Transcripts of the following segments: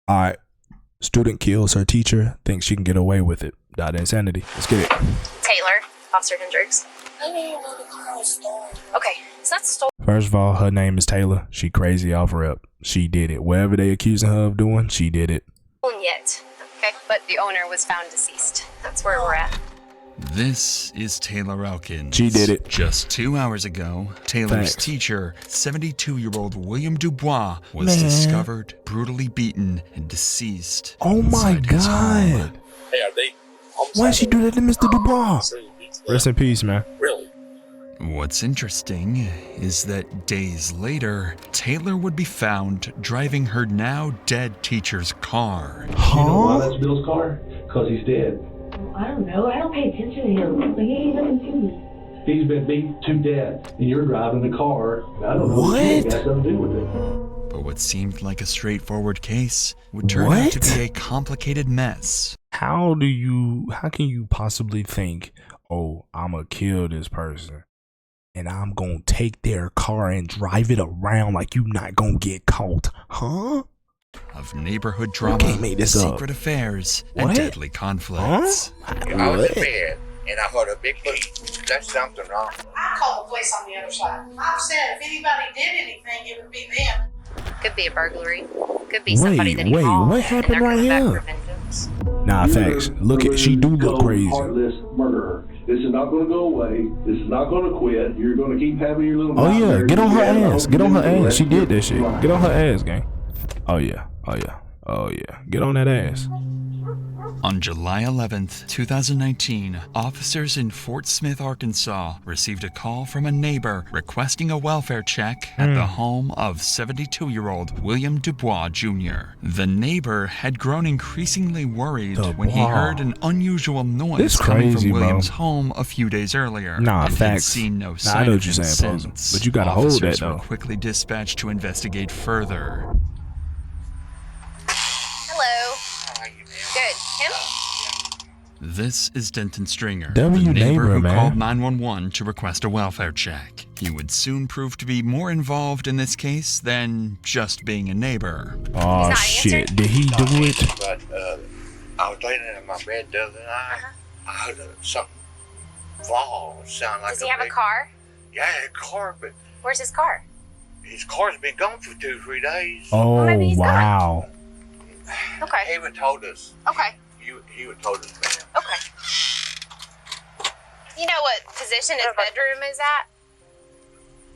All right. Student kills her teacher, thinks she can get away with it. Dot insanity. Let's get it. Taylor, Officer Hendricks. Okay, it's not stolen. First of all, her name is Taylor. She crazy off rep. She did it. Whatever they accusing her of doing, she did it. Yet. Okay, but the owner was found deceased. That's where we're at. This is Taylor Elkins. She did it. Just 2 hours ago, Taylor's Thanks. teacher, 72-year-old William Dubois, was discovered brutally beaten and deceased. Oh my inside his home. God. Why'd she do that to Mr. Dubois? Rest in peace, man. Really? What's interesting is that days later, Taylor would be found driving her now dead teacher's car. You know why that's Bill's car? Because he's dead. I don't know. I don't pay attention to him. Like, he ain't nothing to me. He's been beat to death, and you're driving the car. I don't know What? It got something to do with it. But what seemed like a straightforward case would turn out to be a complicated mess. How can you possibly think, oh, I'm gonna kill this person and I'm gonna take their car and drive it around like you not gonna get caught? Huh? Of neighborhood drama, can't make this up. secret affairs, What? and deadly conflicts. I was in bed and I heard a big beat. That's something wrong. I called the police on the other side. I've said if anybody did anything, it would be them. Could be a burglary. Could be somebody that he Wait, wronged, what and happened they're right coming back here? for vengeance. Nah, facts. Look at, she do look crazy. Heartless murderer. This is not going to go away. This is not going to quit. You're going to keep having your little. Oh yeah, nightmares. get on her Yeah, I ass. hope Get you on her didn't do ass. that. She did that shit. Right. Get on her ass, gang. Oh yeah. Oh yeah. Oh yeah. Get on that ass. On July 11th, 2019, officers in Fort Smith, Arkansas, received a call from a neighbor requesting a welfare check at the home of 72-year-old William Dubois Jr. The neighbor had grown increasingly worried when he Dubois. heard an unusual noise This coming crazy, from bro. William's home a few days earlier. Nah, and had facts. seen no Nah, I sign know of what you're him saying, Posey, since. but you gotta hold that, Officers though. were quickly dispatched to investigate further. Hello. How are you, man? Good. Him? This is Denton Stringer, W the neighbor neighbor, who man. called 911 to request a welfare check. He would soon prove to be more involved in this case than just being a neighbor. Oh not shit. answered? Did he do it? But I was laying in my bed the other night. I heard something fall. Sound like Does he have a big- car? Yeah, a car, but Where's his car? his car's been gone for 2-3 days. Oh maybe he's wow. Okay. He even told us. Okay. He even told us, man. Okay. You know what position his bedroom is at?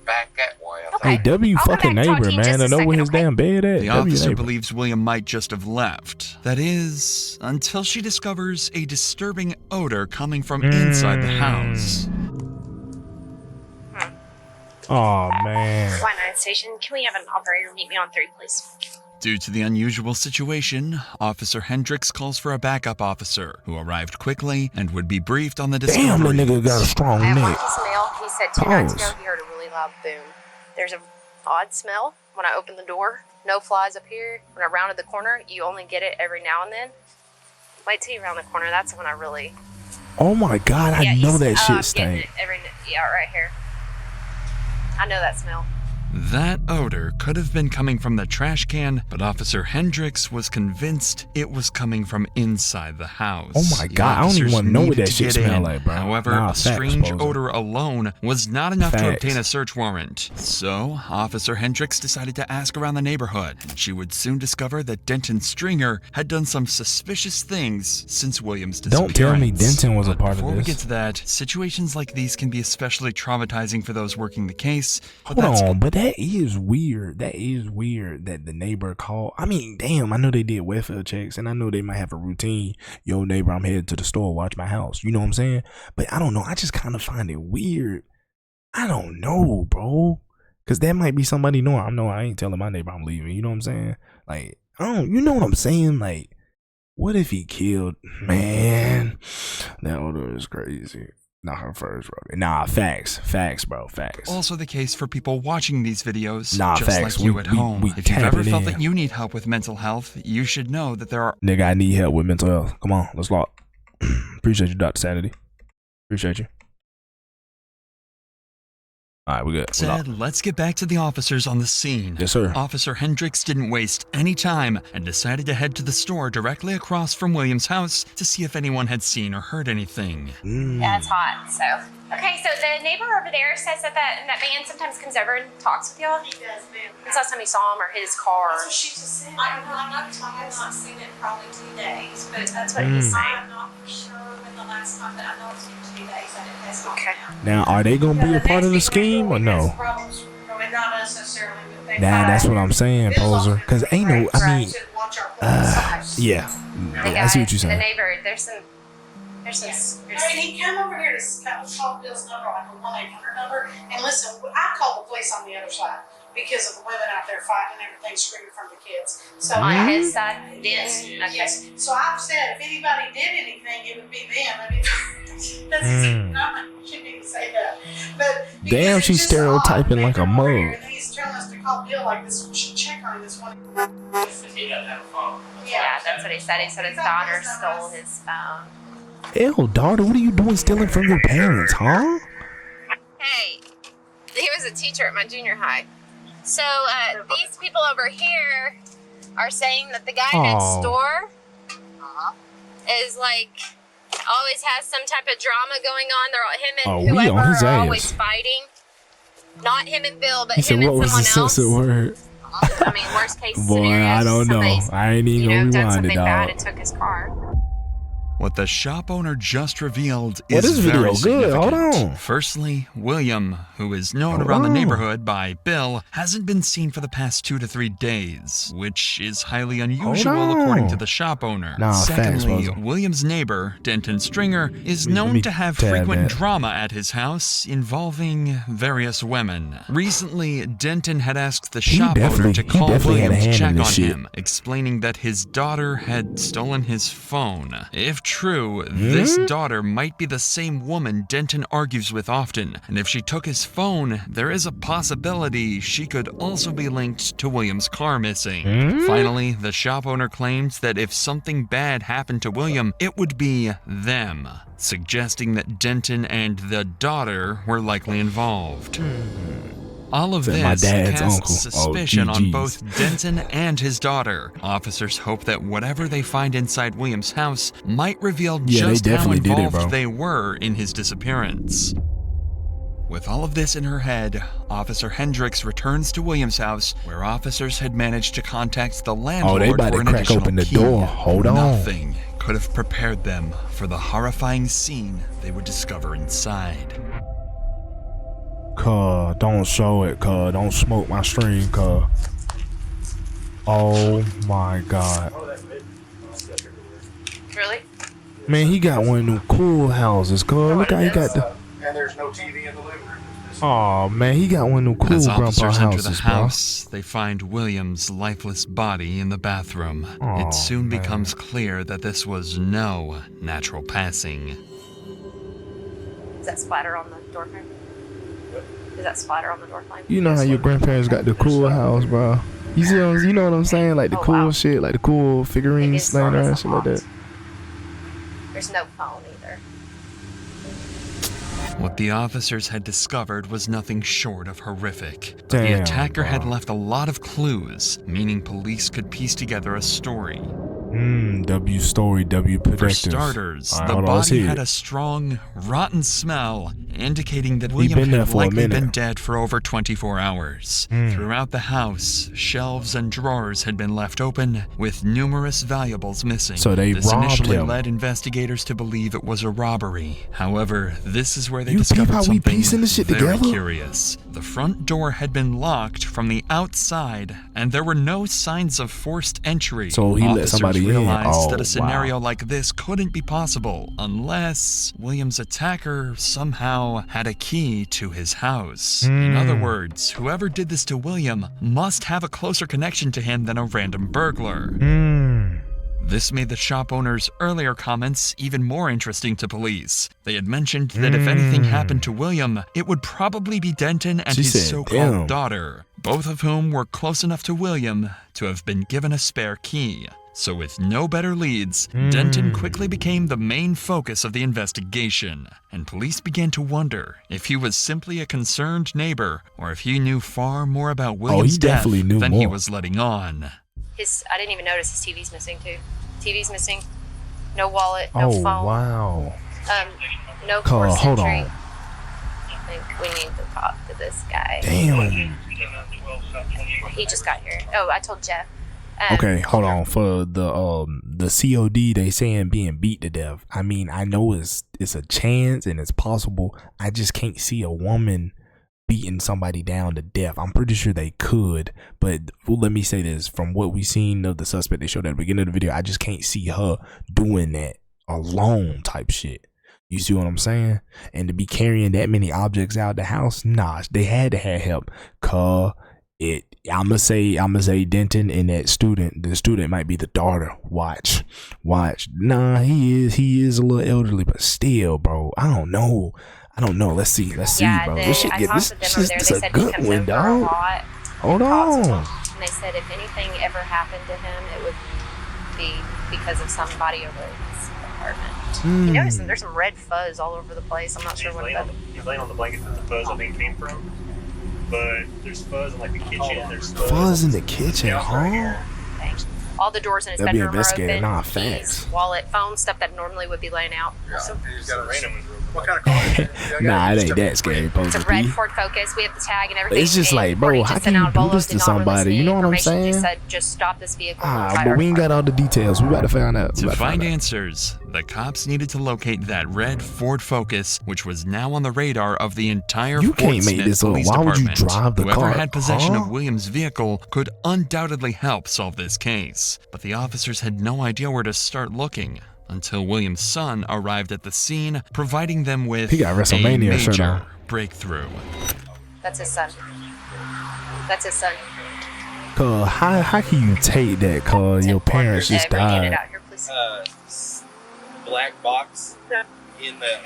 Back that way. I Okay. Hey, W I'll come fucking back and talk to neighbor, you man. just I a know where second, his okay? damn bed at. The W officer neighbor. believes William might just have left. That is, until she discovers a disturbing odor coming from inside the house. Oh man. Y9 station. Can we have an operator meet me on 3, please? Due to the unusual situation, Officer Hendricks calls for a backup officer, who arrived quickly and would be briefed on the Damn, that discovery. nigga got a strong I have one neck. piece of mail. He said 2 nights ago Pause. he heard a really loud boom. There's an odd smell when I open the door. No flies up here. When I rounded the corner, you only get it every now and then. Wait till you round the corner. That's when I really. Oh my god, I know you- that I'm shit getting stank. it yeah, right here. I know that smell. That odor could have been coming from the trash can, but Officer Hendricks was convinced it was coming from inside the house. Oh my The God, I don't even officers wanna know what needed that to shit get smell in. like, bro. However, Nah, a facts, strange Posey. odor alone was not enough to Facts. obtain a search warrant. So, Officer Hendricks decided to ask around the neighborhood, and she would soon discover that Denton Stringer had done some suspicious things since Williams' disappearance. Don't tell me Denton was a But part of before we this. get to that, situations like these can be especially traumatizing for those working the case. But Hold that's on, but that is weird. That is weird that the neighbor called. I mean, damn, I know they did welfare checks and I know they might have a routine. Yo, neighbor, I'm headed to the store, watch my house. You know what I'm saying? But I don't know. I just kind of find it weird. I don't know, bro. Cause that might be somebody knowing. I ain't telling my neighbor I'm leaving. You know what I'm saying? Like, you know what I'm saying? Like, what if he killed? Man, that odor is crazy. Not her first, bro. Nah, facts, bro, facts. also the case for people watching these videos, Nah, just facts. like you We- at we- home. we If you've tap ever it felt in. that you need help with mental health, you should know that there are Nigga, I need help with mental health. Come on, let's lock. Appreciate you, Dr. Sanity. Appreciate you. All right, we good. Said, let's get back to the officers on the scene. Yes, sir. Officer Hendricks didn't waste any time and decided to head to the store directly across from William's house to see if anyone had seen or heard anything. Yeah, it's hot, so. Okay, so the neighbor over there says that that man sometimes comes over and talks with y'all. He does, man. When's the last time you saw him or his car? That's what she just said. I have not seen it in probably 2 days, but That's what he's saying. I'm not for sure when the last time that I know it's been 2 days that it has gone Okay. down. Now, are they gonna be a part of the scheme or no? Problems, and not us necessarily, but they Nah, that's what I'm saying, This poser. officer Cause ain't no, I mean, should watch our police. yeah. Hey I see what guys, you're the saying. neighbor, there's some. I mean, he come over here to call Bill's number, like a 1-800 number, and listen, I called the police on the other side because of the women out there fighting and everything, screaming from the kids. So On his side, Yes, okay. yes. So I've said if anybody did anything, it would be them. I mean, I shouldn't even say that. But Damn, because she's it's just odd. stereotyping They like a come over here mug. And he's telling us to call Bill like this. We should check on this one. He doesn't have a phone. Yeah, that's what he said. He said his daughter stole his phone. Ew, daughter, what are you doing stealing from your parents, huh? Hey, he was a teacher at my junior high. So these people over here are saying that the guy next Aw. door is like always has some type of drama going on. They're all, him Oh, and we whoever on his are ass. always fighting. Not him and Bill, but He said, him what and was the someone sense of else. word? I mean, worst case Boy, scenario. I don't know. somebody's, I ain't even done gonna rewind something it, bad dog. and took his car. What the shop owner just revealed Well, is this video very good. Hold significant. on. Firstly, William, who is known Hold around the on. neighborhood by Bill, hasn't been seen for the past 2 to 3 days, which is highly unusual on. according to the shop owner. Nah, facts, Secondly, Buzzle. William's neighbor, Denton Stringer, is Let known me to have tab frequent that. drama at his house involving various women. Recently, Denton had asked the shop owner to call definitely had a William to hand in check this on shit. him, explaining that his daughter had stolen his phone. If true, this daughter might be the same woman Denton argues with often, and if she took his phone, there is a possibility she could also be linked to William's car missing. Finally, the shop owner claims that if something bad happened to William, it would be them, suggesting that Denton and the daughter were likely involved. All of Said my this dad's casts uncle. Oh, suspicion on GGs. both Denton and his daughter. Officers hope that whatever they find inside William's house might reveal Yeah, they just how definitely did it, involved bro. they were in his disappearance. With all of this in her head, Officer Hendricks returns to William's house, where officers had managed to contact the landlord Oh, about for to an crack additional open the key. door. Hold on. Nothing could have prepared them for the horrifying scene they would discover inside. Cuz, don't show it, cuz. Don't smoke my stream, cuz. Oh my god. Really? Man, he got one of them cool houses, cuz. Look how he got the. And there's no TV in the living room. Oh man, he got one of them cool As grandpa officers enter the houses, bro. house, they find William's lifeless body in the bathroom. Oh, It soon man. becomes clear that this was no natural passing. Is that splatter on the door frame? Is that splatter on the door frame? You know how your grandparents got the cool house, bro. You see what you know what I'm saying? Like the Oh, cool wow. shit, like the cool It figurines is laying long as around, a shit like box. that. There's no phone either. What the officers had discovered was nothing short of horrific. But Damn, the attacker had bro. left a lot of clues, meaning police could piece together a story. W story, W For predictive. starters, All right, the hold on, let's body hear had it. a strong, rotten smell, indicating that He William been there had for a likely been minute. dead for over 24 hours. Throughout the house, shelves and drawers had been left open, with numerous valuables missing. So they This robbed initially him. led investigators to believe it was a robbery. However, this is where they You peep discovered how we something piecing this shit very together? curious. The front door had been locked from the outside, and there were no signs of forced entry. So he let Officers somebody in. realized Oh, that a scenario wow. like this couldn't be possible unless William's attacker somehow had a key to his house. In other words, whoever did this to William must have a closer connection to him than a random burglar. This made the shop owner's earlier comments even more interesting to police. They had mentioned that if anything happened to William, it would probably be Denton and She his said, so-called "Damn." daughter, both of whom were close enough to William to have been given a spare key. So with no better leads, Denton quickly became the main focus of the investigation, and police began to wonder if he was simply a concerned neighbor or if he knew far more about William's death definitely knew than more. he was letting on. I didn't even notice his TV's missing too. TV's missing. No wallet, no phone. Oh wow. No Call, forced hold entry. on. I think we need to talk to this guy. Damn. He just got here. Oh, I told Jeff. Okay, hold on. For the COD, they saying being beat to death. I mean, I know it's a chance and it's possible. I just can't see a woman beating somebody down to death. I'm pretty sure they could, but let me say this: from what we seen of the suspect they showed at the beginning of the video, I just can't see her doing that alone type shit. You see what I'm saying? And to be carrying that many objects out the house, nah, they had to have help. I'ma say Denton and that student. The student might be the daughter. Watch. Nah, he is a little elderly, but still, bro. I don't know. Let's see, bro. This shit get this is a good one, dog. Hold on. And they said if anything ever happened to him, it would be because of somebody over his apartment. You notice there's some red fuzz all over the place. I'm not sure what that is. He's laying on the blanket that the fuzz I think came from. But there's fuzz in like the kitchen. There's fuzz in the kitchen, huh? All the doors in his They'll be bedroom are investigating. open. Nah, Keys, facts. wallet, phone, stuff that normally would be laying out. Yeah. So he's got a random one. What kind of car is it? Nah, it ain't that scary. It's a red Ford Focus. We have the tag and everything. It's just like, bro, how can you do this to somebody? You know what I'm saying? He said, just stop this vehicle. But we ain't got all the details. We gotta find out. To find answers, the cops needed to locate that red Ford Focus, which was now on the radar of the entire You Fort can't make Smith this up. Police Why would you Department. drive the Whoever car? had possession of Williams' vehicle could undoubtedly help solve this case, but the officers had no idea where to start looking until William's son arrived at the scene, providing them with He got WrestleMania a shirt major on. breakthrough. That's his son. That's his son. Cause how can you take that? Cause your parents just Bring it died. out here, please. Black box in the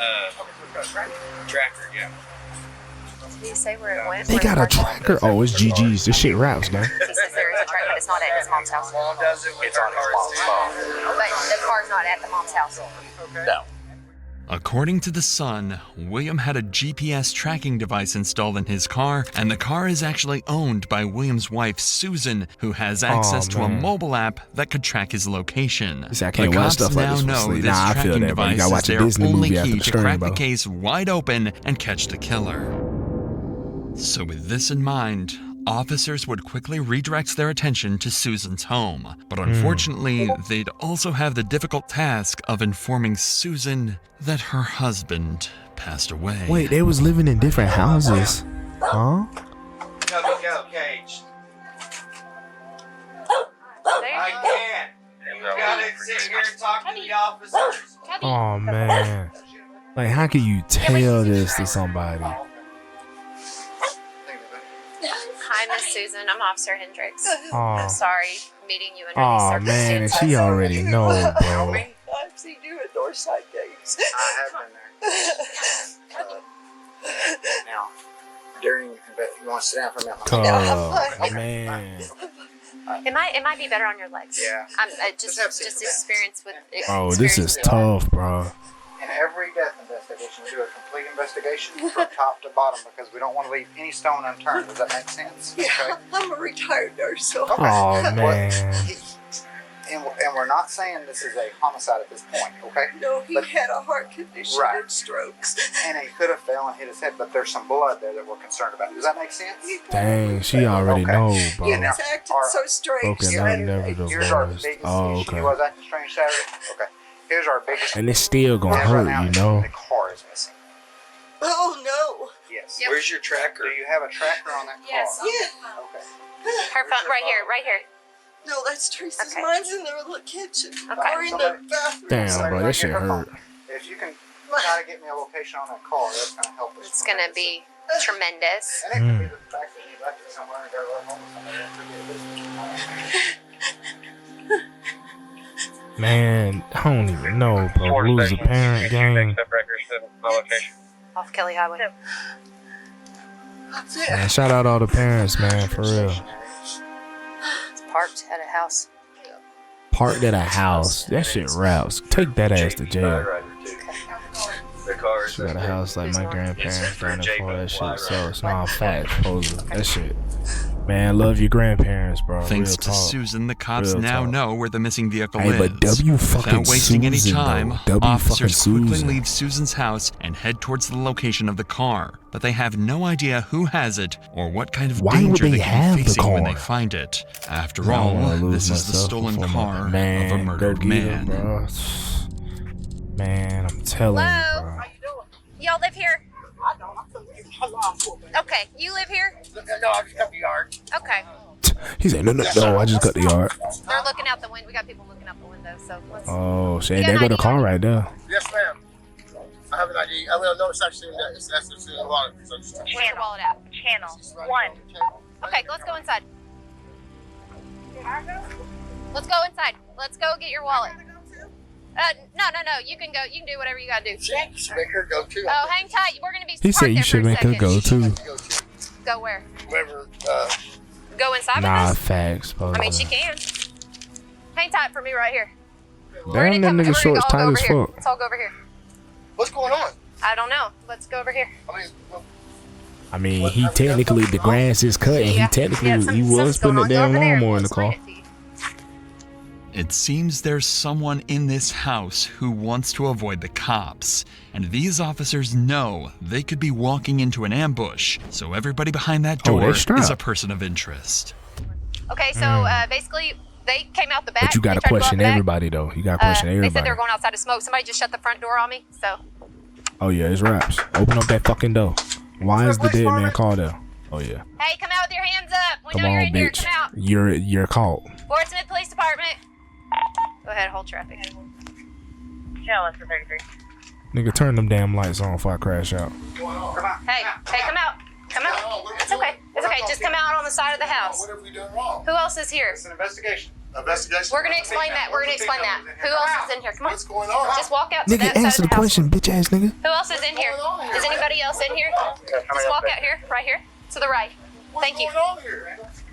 tracker, yeah. Did you say where it went? They got a tracker. Oh, it's GG's. This shit raps, man. He says there is a tracker, but it's not at his mom's house. Mom does it with it's on his mom's phone. But the car's not at the mom's house. Okay. No. According to the son, William had a GPS tracking device installed in his car, and the car is actually owned by William's wife, Susan, who has access to a mobile app that could track his location. See, I can't watch stuff like this for sleep. Nah, I feel that, bro. You gotta watch a Disney only movie after key the to stream, crack bro. the case wide open and catch the killer. So with this in mind, officers would quickly redirect their attention to Susan's home. But unfortunately, they'd also have the difficult task of informing Susan that her husband passed away. Wait, they was living in different houses, huh? Go, Cage. I can't. You gotta sit here and talk to the officers. Oh man, like how can you tell this to somebody? Hi, Miss Susan. I'm Officer Hendricks. Oh. I'm sorry meeting you under Oh these man, circumstances. she already know, bro. I've seen you at Northside Games. I have been there. Now, during, you want to sit down for a minute? Oh man. It might be better on your legs. Yeah. Just experience with. Oh, this is tough, bro. In every death investigation, we do a complete investigation from top to bottom because we don't want to leave any stone unturned. Does that make sense? Yeah, Okay. I'm a retired nurse, so. Oh man. And we're not saying this is a homicide at this point, okay? No, he had a heart condition Right. and strokes. And he could have fell and hit his head, but there's some blood there that we're concerned about. Does that make sense? Dang, she already Okay. know, He bro. was acting so strange. Okay, now never Here's our divorced. biggest Oh, issue. He okay. was acting strange Saturday. Okay. Here's our biggest. And it's still gonna Right hurt, now, you know. The car is missing. Oh, no. Yes. Yep. Where's your tracker? Do you have a tracker on that car? Yes. Yeah. Okay. Her phone right here. No, that's Teresa's. Okay. Mine's in the little kitchen. Okay. Or in the bathroom. Damn, bro, that shit hurt. If you can try to get me a location on that car, that's going to help us. It's gonna be tremendous. And it could be the fact that he left it somewhere and got right home with somebody. That could be a business. Man, I don't even know, bro. Lose a parent game. Off Kelly Highway. That's it. Man, shout out all the parents, man, for real. It's parked at a house. Parked at a house. That shit raps. Take that ass to jail. She got a house like my grandparents down there for that shit. So it's not facts, poser. That shit. Man, love your grandparents, bro. Thanks Real to talk. Susan, the cops Real now talk. know where the missing vehicle Hey, is. but W fucking Without wasting any Susan, time, though. W officers fucking quickly Susan. leave Susan's house and head towards the location of the car. But they have no idea who has it or what kind of Why would danger they they have could the be facing when car? they find it. After I don't all, wanna lose this is the myself stolen before car man, of a murdered go get him, man. bro. Man, I'm telling Hello? you, bro. Y'all live here? I don't. I'm from Okay, you live here? No, I just cut the yard. Okay. He said, no, I just cut the yard. They're looking out the window. We got people looking out the window, so let's... Oh, shit, there go the car right there. Yes, ma'am. I have an ID. I will know it's actually in that. It's in the wallet. So just Where's your wallet at? Channel 1. Okay, let's go inside. Let's go inside. Let's go get your wallet. No. You can go. You can do whatever you gotta do. make her go too. Oh, hang tight. We're gonna be. He said parked you there for should a make her second. go too. Go where? Wherever. Go inside Nah, with us? facts, I mean, she poser. can. Hang tight for me right here. Damn, that nigga shorts tight as fuck. Let's all go over here. What's going on? I don't know. Let's go over here. I mean, he technically, the grass is cut, and he technically, he was putting a damn lawnmower in the car. It seems there's someone in this house who wants to avoid the cops, and these officers know they could be walking into an ambush, so everybody behind that door is a person of interest. Okay, so basically, they came out the back. But you gotta They tried to go out question the back. everybody, though. You gotta question They said everybody. they were going outside to smoke. Somebody just shut the front door on me, so... Oh, yeah, it's raps. Open up that fucking door. Why is the dead man called there? Oh, yeah. Hey, come out with your hands up. We Come know you're on, in here. bitch. Come out. You're caught. Fort Smith Police Department. Go ahead, hold traffic. Channel 33. Nigga, turn them damn lights on before I crash out. Hey, come out. Come out. It's okay. It's okay. Just come out on the side of the house. What have we done wrong? Who else is here? It's an investigation. Investigation. We're gonna explain that. We're gonna explain that. Who else is in here? Come on. What's going on? Just walk out to Nigga, that side answer of the the house. question, bitch ass nigga. Who else is in here? Is anybody else in here? Just walk out here, right here, to the right. Thank you.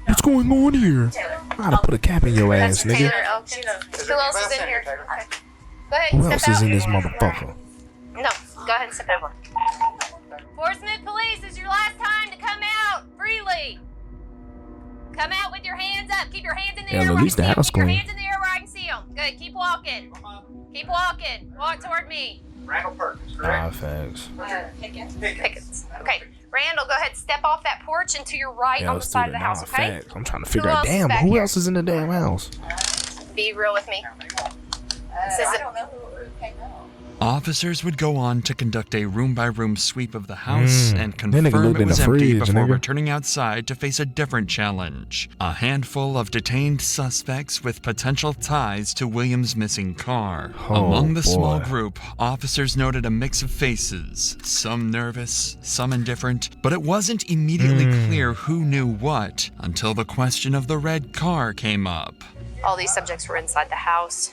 What's going on here? I gotta put a cap in your ass, Taylor nigga. Elkins. Who else is in here? Okay. Go ahead, Who step else out. is in this motherfucker? No, go ahead and step out. Fort Smith Police, this is your last time to come out freely. Come out with your hands up. Keep your hands in the Hell, air at where I least the can see 'em. house Keep your clean. hands in the air where I can see them. Good, keep walking. Keep walking. Walk toward me. Randall Perkins, Nah, correct? facts. Pickens. Okay, Randall, go ahead, step off that porch and to your right Yeah, on the let's do side that. of the Nah, house, okay? facts. I'm trying to figure Who out, else is damn, back who here? else is in the damn house? Be real with me. This is don't know who came out. Officers would go on to conduct a room-by-room sweep of the house and That nigga confirm looked it in was the empty fridge, before nigga. returning outside to face a different challenge. A handful of detained suspects with potential ties to Williams' missing car. Oh, Among the small boy. group, officers noted a mix of faces, some nervous, some indifferent, but it wasn't immediately clear who knew what until the question of the red car came up. all these subjects were inside the house.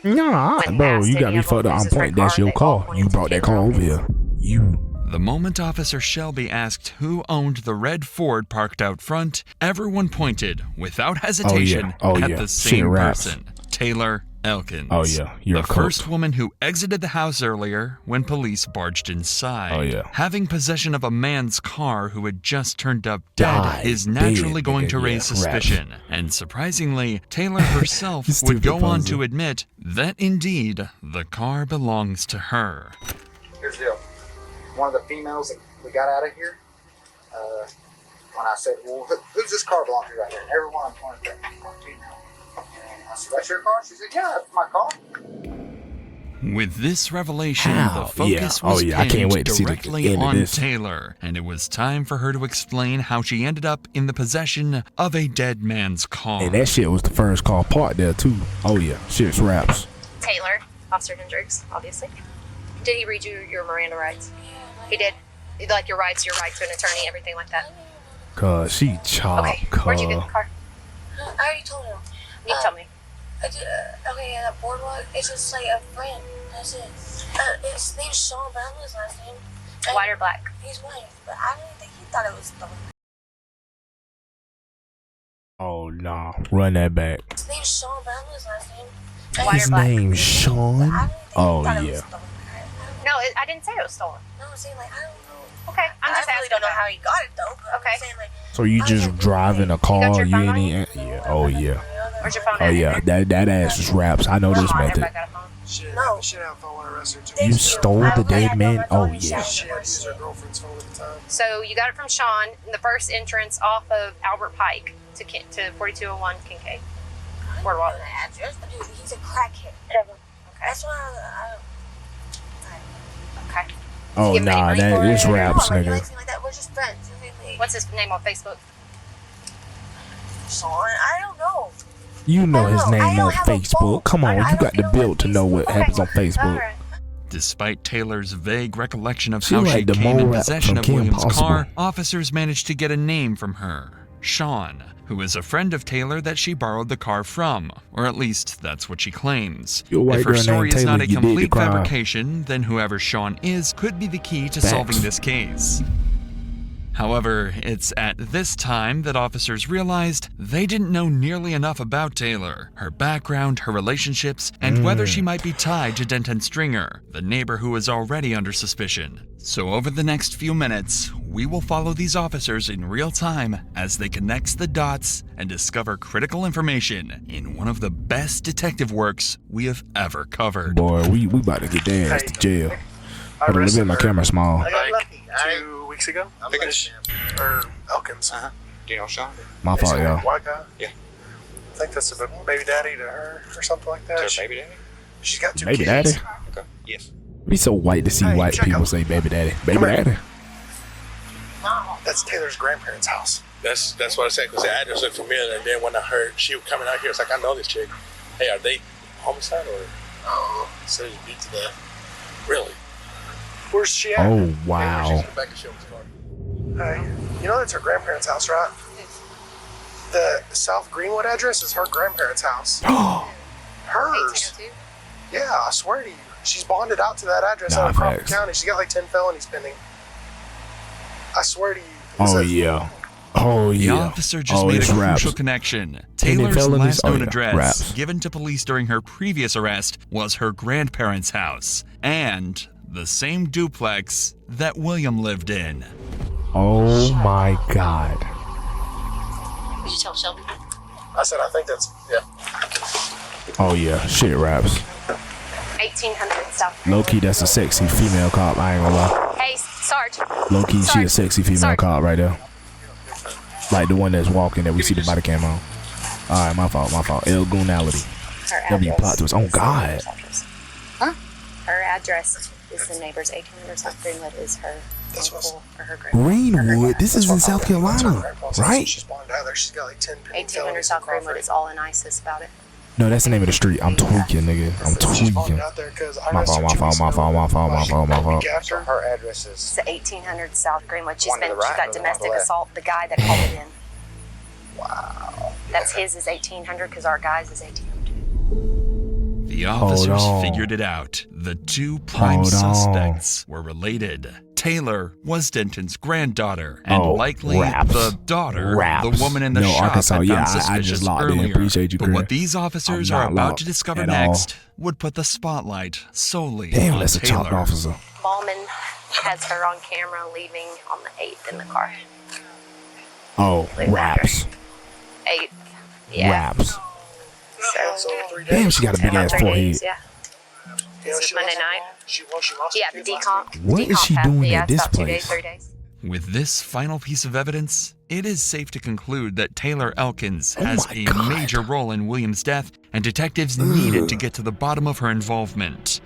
Nah, When bro, asked you got any me of them fucked up on whose is point. their That's car, your they all car. pointed You to brought that Taylor car over here. You. The moment Officer Shelby asked who owned the red Ford parked out front, everyone pointed, without hesitation, Oh, at yeah. the Shit same raps. person, Taylor Elkins. Oh, yeah. You're the a cook. first woman who exited the house earlier when police barged inside. Oh, yeah. Having possession of a man's car who had just turned up dead Died is naturally dead, going nigga. to raise Yeah, raps. suspicion. And surprisingly, Taylor herself You would stupid go on poser. to admit that indeed the car belongs to her. Here's the deal. One of the females that we got out of here, when I said, well, who's this car belong to right here? Everyone pointed at me. I said, that's your car? She said, yeah, that's my car. With this revelation, How? the focus Yeah. Oh, was yeah. I can't pinned wait to see the directly end of on this. Taylor, and it was time for her to explain how she ended up in the possession of a dead man's car. And that shit was the first car parked there, too. Oh, yeah. Shit's raps. Taylor, Officer Hendricks, obviously. Did he read you your Miranda rights? He did. Like your rights to an attorney, everything like that. Cause she chopped, Okay, where'd you get the car? I already told him. You tell me. I did, okay, that boardwalk, it's just like a friend. That's it. His name's Sean, but I don't know his last name. White or black? He's white, but I don't think he thought it was the Oh, nah. Run that back. His name's name's Sean, but I don't know his last name. White His or black? name's Sean. Oh thought it was yeah. stolen. No, I didn't say it was stolen. No, I'm saying like I don't know. Okay, I'm just I really asking don't know about how he got it though. But Okay. I'm saying like. So you just driving a car? your You phone ain't on even. Yeah. Oh yeah. Where's your phone Oh at? yeah. That ass is raps. I know this Come on, method. everybody got a phone. No. She didn't have a phone when I arrested her. You stole the dead man? Oh yeah. She had to use her girlfriend's phone at the time. So you got it from Sean in the first entrance off of Albert Pike to 4201 Kincaid. Boardwalk. The address, but dude, he's a crackhead. Okay. That's why I Okay. Oh Give him any nah, money that for is it? raps, like, nigga. like that. We're just friends. What's his name on Facebook? Sean, I don't know. You know I his don't know. I name don't on have a phone. Facebook. Come on, I you don't got the get on bill to know what Facebook. happens on Facebook. Alright. Despite Taylor's vague recollection of She how she like the came in mole rap possession from of Kim Williams' Possible. car, officers managed to get a name from her, Sean, who is a friend of Taylor that she borrowed the car from, or at least that's what she claims. Your white If her girl story named is not Taylor, a you did the complete crime. fabrication, then whoever Sean is could be the key to Facts. solving this case. However, it's at this time that officers realized they didn't know nearly enough about Taylor, her background, her relationships, and whether she might be tied to Denton Stringer, the neighbor who was already under suspicion. So over the next few minutes, we will follow these officers in real time as they connect the dots and discover critical information in one of the best detective works we have ever covered. Boy, we about to get their ass to jail. Hold on, let me make my camera small. I got lucky. 2 weeks ago? I'm Pickens. Or Elkins. Do you know Sean? My fault, y'all. White guy? Yeah. I think that's a baby daddy to her or something like that. Is her baby daddy? She's got 2 Baby kids. daddy? Okay. Yes. Be so white to see Hey, white check people out- say baby daddy. Baby Come here. daddy. That's Taylor's grandparents' house. That's what I said, because the address looked familiar, and then when I heard she was coming out here, it's like, I know this chick. Hey, are they homicide or? Oh, so you beat to death. Really? Where's she at? Oh She's wow. in the back of Shelby's car. Hey, you know that's her grandparents' house, right? The South Greenwood address is her grandparents' house. Hers. 1802. Yeah, I swear to you. She's bonded out to that address Nah, out of Crawford facts. County. She's got like 10 felonies pending. I swear to you. It was Oh a- yeah. Oh The yeah. officer just Oh, made a it's raps. crucial connection. Pending Taylor's felonies? last Oh, known yeah, address, raps. given to police during her previous arrest, was her grandparents' house, and the same duplex that William lived in. Oh my god. Did you tell Shelby? I said, I think that's, yeah. Oh yeah. Shit raps. 1800 South. Low key, that's a sexy female cop. I ain't gonna lie. Hey, Sarge. Low key, she a sexy female Sarge. cop right there. Like the one that's walking that we see the body cam on. All right, my fault. El Goonality. Her W address plot twist. Oh is the God. neighbor's address. Huh? Her address is the neighbor's 1800 South Greenwood is her uncle or her grandma. Greenwood. This is in South That's her Carolina, grandpa's house. right? She's bonded out there. She's got like 10 pending 1800 felonies South in Crawford. Greenwood is all in ISIS about it. No, that's the name of the street. I'm tweaking, nigga. I'm She's bonded tweaking. out there because I My arrested fault. her 2 weeks ago. My fault. Week after. Her address is. It's the 1800 South Greenwood. She's One to been the right she got or the one to the domestic left? assault. The guy that called it in. Wow. That's his is 1800 because our guy's is 1802. The officers on. figured it out. The two prime Hold on. suspects were related. Taylor was Denton's granddaughter, and Oh, likely raps. the daughter, Raps. the woman in the No, shop Arkansas, had yeah, found I suspicious just locked in. earlier. Appreciate you, but Chris. what these officers I'm are not about locked to discover at all. next would put the spotlight solely Damn, on that's a top Taylor. officer. Ballman has her on camera leaving on the 8th in the car. Oh, raps. 8th. Yeah. Raps. So, Damn, she got a big ass 3 forehead. days, yeah. You know, This is she Monday lost- night. She lost Yeah, her the kid last decomp. What is she decomp doing happened. Yeah, at it's this about 2 days, place? 3 days. With this final piece of evidence, it is safe to conclude that Taylor Elkins Oh has my a God. major role in William's death, and detectives needed to get to the bottom of her involvement.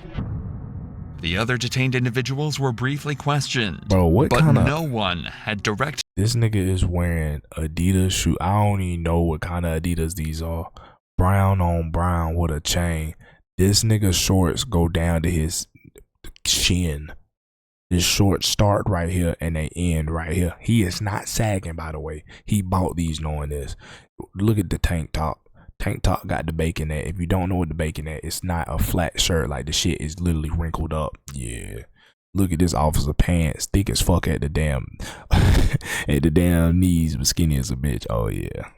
The other detained individuals were briefly questioned, Bro, what but kind of... no one had direct This nigga is wearing Adidas shoe. I don't even know what kind of Adidas these are. Brown on brown with a chain. This nigga's shorts go down to his shin. His shorts start right here and they end right here. He is not sagging, by the way. He bought these knowing this. Look at the tank top. Tank top got the bacon at. If you don't know what the bacon at, it's not a flat shirt. Like the shit is literally wrinkled up. Yeah. Look at this officer pants, thick as fuck at the damn knees, but skinny as a bitch. Oh yeah.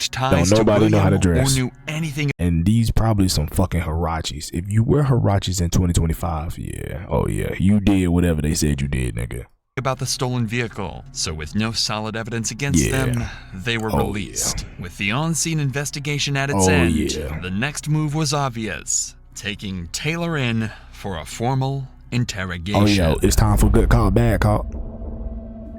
ties Don't to nobody know how to William or dress. knew anything And these probably some fucking Hirachis. If you wear Hirachis in 2025, yeah. Oh yeah. You did whatever they said you did, nigga. about the stolen vehicle. So with no solid evidence against them, they were released. With the on-scene investigation at its end, the next move was obvious. Taking Taylor in for a formal interrogation. Oh yeah, it's time for good cop, bad cop.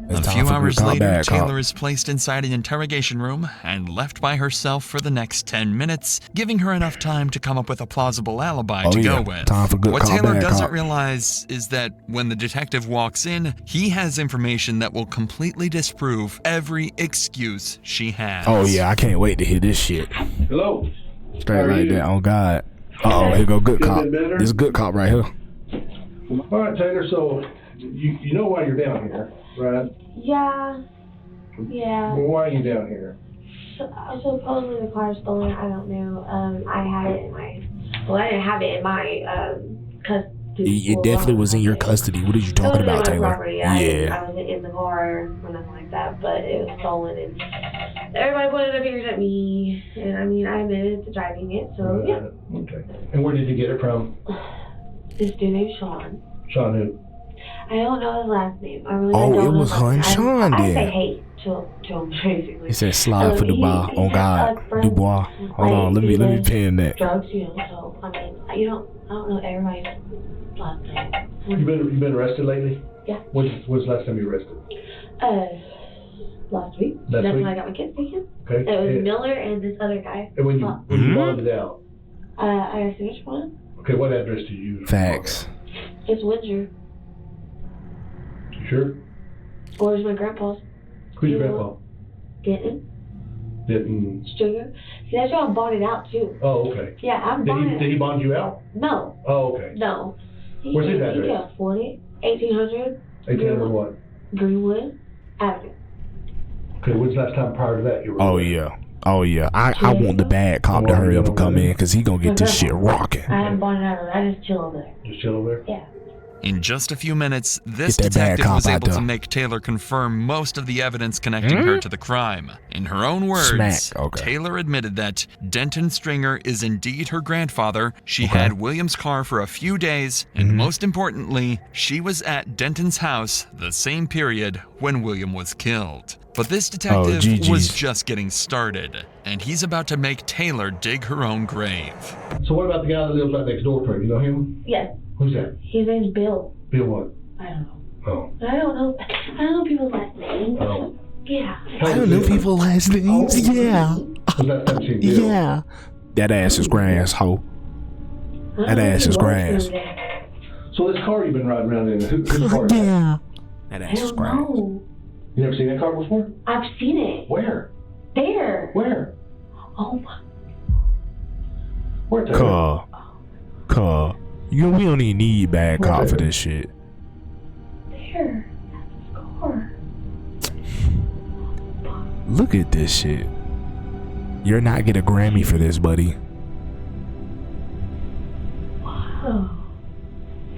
A few hours later, Taylor is placed inside an interrogation room and left by herself for the next 10 minutes, giving her enough time to come up with a plausible alibi to go with. Time for good What cop, Taylor bad doesn't cop. realize is that when the detective walks in, he has information that will completely disprove every excuse she has. Oh yeah, I can't wait to hear this shit. Hello. Straight like that, on God. Uh-oh, here go good cop. This is good cop right here. All right, Taylor. So you know why you're down here, right? Yeah. Yeah. Well, why are you down here? Supposedly the car was stolen. I don't know. I had it in my. Well, I didn't have it in my custody. It definitely was in your custody. What are you talking about, Taylor? Property. I wasn't in the car or nothing like that, but it was stolen, and everybody pointed their fingers at me. And I mean, I admitted to driving it, so yeah. Okay. And where did you get it from? This dude named Sean. Sean who? I don't know his last name. I really Oh, don't it know was his last Hun name. Sean I say then. hey to him basically. He said slide for Dubois. he On has, God. like, friends, Dubois. Hold on, let me pin that. Drugs, you know. So I mean, I don't know everybody's last name. You been arrested lately? Yeah. When's the last time you arrested? Last week. Last That's week? when I got my kids taken. Okay. It was Miller and this other guy. And when you bonded it out? I got which one? Okay, what address do you use? Facts. It's Windsor. You sure? Where's my grandpa's? Who's your grandpa? Denton. Denton. Stringer. See, that's why I bought it out too. Oh, okay. Yeah, I'm bonded. Did he bond you out? No. Oh, okay. No. Where's his address? He can afford it. 1800. 1800 what? Greenwood Avenue. Okay, when's the last time prior to that you were? Oh yeah. Oh yeah. I want the bad cop to hurry up and come in because he gonna get this shit rocking. I haven't bought it out. I just chill over there. Just chill over there? Yeah. In just a few minutes, this Get that bad detective cop was out able to there. make Taylor confirm most of the evidence connecting her to the crime. In her own words, Smack, okay. Taylor admitted that Denton Stringer is indeed her grandfather. She had William's car for a few days, and most importantly, she was at Denton's house the same period when William was killed. But this detective GG's. was just getting started, and he's about to make Taylor dig her own grave. So what about the guy that lives right next door to her? You know him? Yes. Who's that? His name's Bill. Bill what? I don't know. Oh. I don't know people's last names. Oh. Yeah. I don't know people's last names. Yeah. When's the last time you seen Bill? Yeah. That ass is grass, ho. That ass is grass. So this car you've been riding around in, whose car is that? Yeah. That I ass is don't grass. know. You never seen that car before? I've seen it. Where? There. Where? Oh my. Where? Taylor? Car. We don't even need bad cop for this shit. There. That's his car. Look at this shit. You're not getting a Grammy for this, buddy. Wow.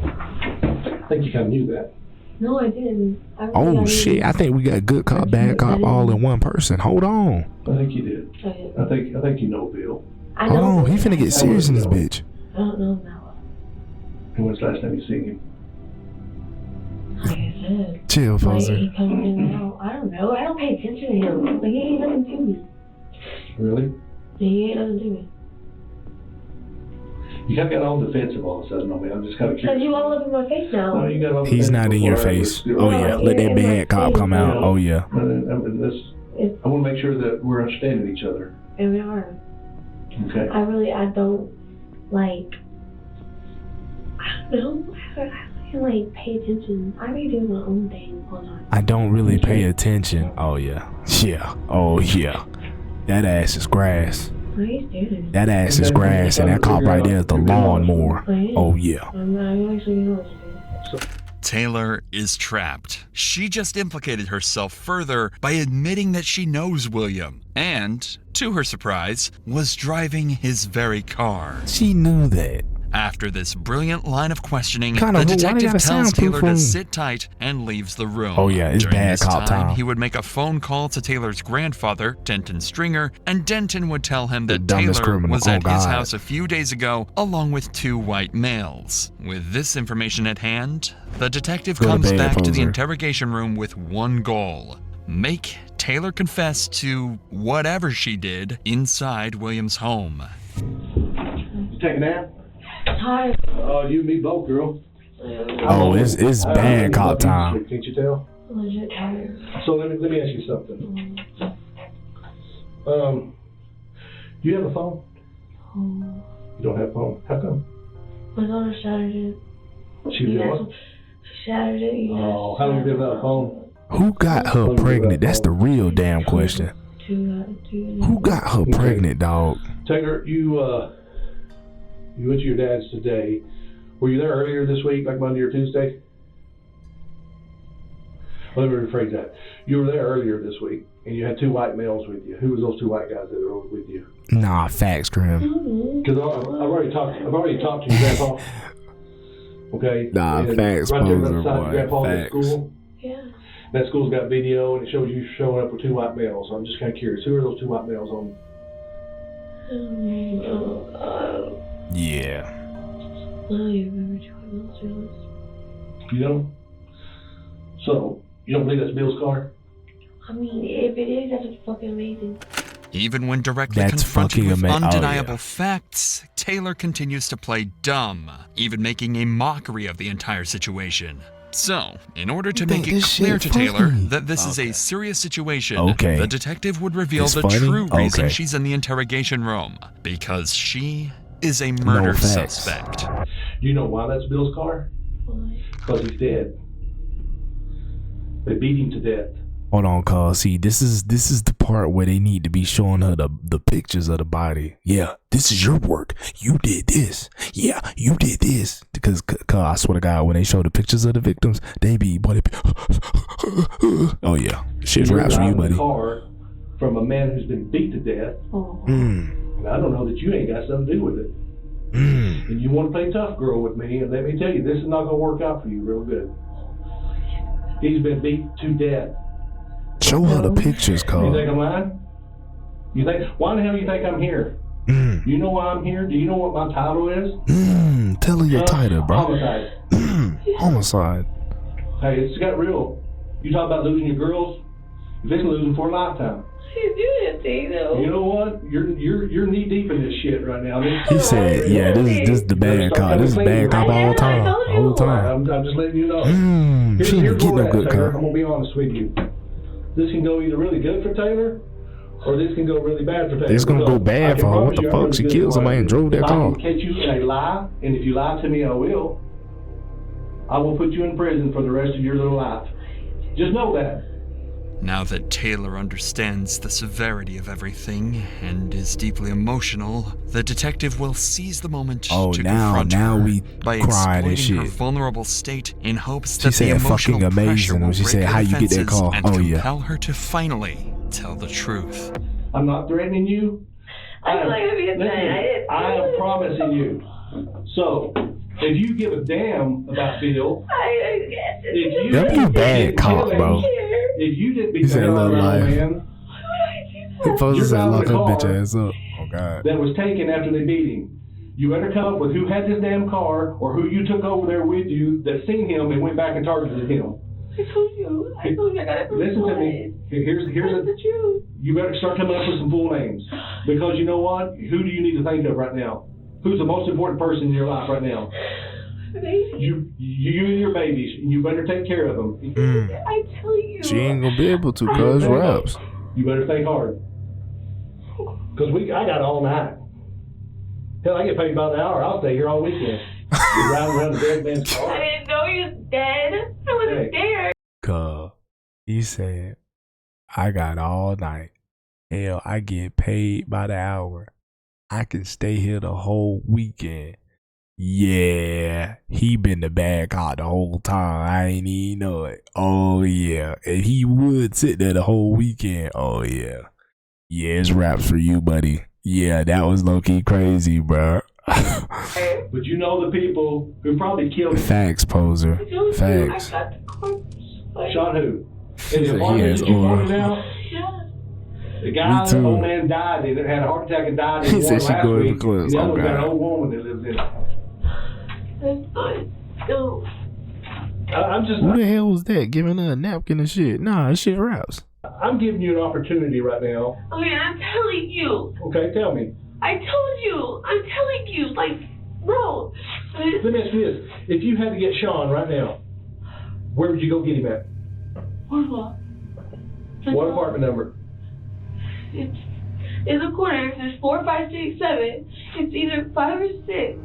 I think you kind of knew that. No, I didn't. I really Oh didn't. shit! I think we got good cop, bad cop, all in one person. Hold on. I think you did. I think you know Bill. I Hold know. on. He finna get serious in this bitch. I don't know now. And when's the last time you seen him? Like I said. Chill, Like, Foster. he comes in and out. I don't know. I don't pay attention to him. Like, he ain't nothing to me. Really? He ain't nothing to me. You kind of got all defensive all of a sudden on me. I'm just kind of Because curious. you all up in my face now. No, you got all He's defensive not in your before I face. was- Oh yeah. Let that bad cop come out. Oh yeah. I want to make sure that we're understanding each other. And we are. Okay. I don't, like, I don't know. I don't like pay attention. I be doing my own thing all the time. I don't really pay attention. Oh yeah. Yeah. Oh yeah. That ass is grass. What are you doing? That ass is grass, and that cop right there is the lawnmower. Oh yeah. I'm actually know what to do. Taylor is trapped. She just implicated herself further by admitting that she knows William and, to her surprise, was driving his very car. She knew that. After this brilliant line of questioning, Kinda, the why they detective got a tells soundproof Taylor to room? sit tight and leaves the room. Oh, yeah, it's During bad this cop time. he would make a phone call to Taylor's grandfather, Denton Stringer, and Denton would tell him The that dumbest Taylor criminal. was Oh, at his God. house a few days ago, along with 2 white males. With this information at hand, the detective Go to comes bed, back to the poser. interrogation room with one goal: make Taylor confess to whatever she did inside William's home. You take a nap? Hi. Oh, you and me both, girl. Oh, it's bad cop time. Can't you tell? I'm legit tired. So let me ask you something. Do you have a phone? Oh, You don't have a phone. How come? my daughter shattered it. She did what? She shattered it. You Oh, how long you been without a phone? Who got her pregnant? That's the real damn question. Who got her pregnant, dog? Taylor, you went to your dad's today. Were you there earlier this week, like Monday or Tuesday? Well, let me rephrase that. You were there earlier this week, and you had 2 white males with you. Who was those 2 white guys that were with you? Nah, facts, Grim. Because I've already talked to your grandpa. Okay. Nah, And facts, right there poser, beside your boy, grandpa at facts. school. Yeah. That school's got video, and it shows you showing up with 2 white males. So I'm just kind of curious. Who are those 2 white males on? Yeah. I don't even remember too much. You know? So, you don't believe that's Bill's car? I mean, if it is, that's fucking amazing. Even when directly That's confronted fucking with ama- oh, undeniable yeah. facts, Taylor continues to play dumb, even making a mockery of the entire situation. So, in order to make it this clear shit to Taylor funny? that this is a serious situation, Okay. the detective would reveal It's the funny? true reason Okay. she's in the interrogation room. Because she is a murder facts. suspect. You know why that's Bill's car? Why? Because he's dead. They beat him to death. Hold on, cuz. See, this is the part where they need to be showing her the pictures of the body. Yeah, this is your work. You did this. Yeah, you did this. Because, cuz, I swear to God, when they show the pictures of the victims, they be, oh yeah, shit's You're raps for you, driving a buddy. car from a man who's been beat to death. Oh. And I don't know that you ain't got something to do with it. And you want to play tough girl with me, and let me tell you, this is not going to work out for you real good. He's been beat to death. Show her the pictures, You cuz. think I'm lying? You think? Why the hell you think I'm here? You know why I'm here? Do you know what my title is? Tell her your title, bro. Homicide. Homicide. Hey, it's got real. You talk about losing your girls? You're fixing to lose them for a lifetime. You do anything though. You know what? You're knee deep in this shit right now. He said, yeah, this is the bad cop. This is bad cop all the time. The whole time. I'm just letting you know. She ain't Here's get where no we're good at, Taylor. cop. I'm gonna be honest with you. This can go either really good for Taylor, or this can go really bad for Taylor. It's gonna go Because bad I can for her. promise What the you I'm fuck? really She good killed at somebody and what I do. drove that If car. I can catch you in a lie, and if you lie to me, I will. I will put you in prison for the rest of your little life. Just know that. Now that Taylor understands the severity of everything and is deeply emotional, the detective will seize the moment Oh, to now confront her we by crying and exploiting her shit. vulnerable state in hopes She that the said emotional fucking amazing pressure will when she break said, her "How you get that defenses call?" and Oh, yeah. compel her to finally tell the truth. I'm not threatening you. I feel like I'm being threatened. I am promising you. So, if you give a damn about Bill, I guess if You bad cop, bro. If you didn't He beat said, the hell out of "Look, that life." man He supposed to You're say, driving lock a her car. bitch ass up. Oh, God. that was taken after they beat him, you better come up with who had this damn car or who you took over there with you that seen him and went back and targeted him. I told you I got it from Listen to me. Here's That's the truth. you better start coming up with some full names. Because you know what? Who do you need to think of right now? Who's the most important person in your life right now? Baby. You and your babies. You better take care of them. I tell you. She ain't gonna be able to, cuz raps. You better think hard. Because I got all night. Hell, I get paid by the hour. I'll stay here all weekend. You're riding around the dead man's car. I didn't know he was dead. I wasn't there. Cuz he said, I got all night. Hell, I get paid by the hour. I can stay here the whole weekend. Yeah, he been the bad cop the whole time. I ain't even know it. Oh yeah, and he would sit there the whole weekend. Oh yeah, yeah, it's raps for you, buddy. Yeah, that was low key crazy, bro. But you know the people who probably killed him. Facts, poser. Facts. Shot who? He In the said he apartment has that you oil. pointed out? Yeah. The guy, Me too. the old man died in it, had a heart attack and died in He one said she last go to the week. clips. The other Oh, one's got an God. old woman that lives in it. That's fine. No. I'm just, Who the hell was that giving her a napkin and shit? Nah, this shit raps. I'm giving you an opportunity right now. Okay, I'm telling you. Okay, tell me. I told you. I'm telling you. Like, bro. Let me ask you this. If you had to get Sean right now, where would you go get him at? What? What apartment number? It's in the corner. There's 4, 5, 6, 7. It's either 5 or 6.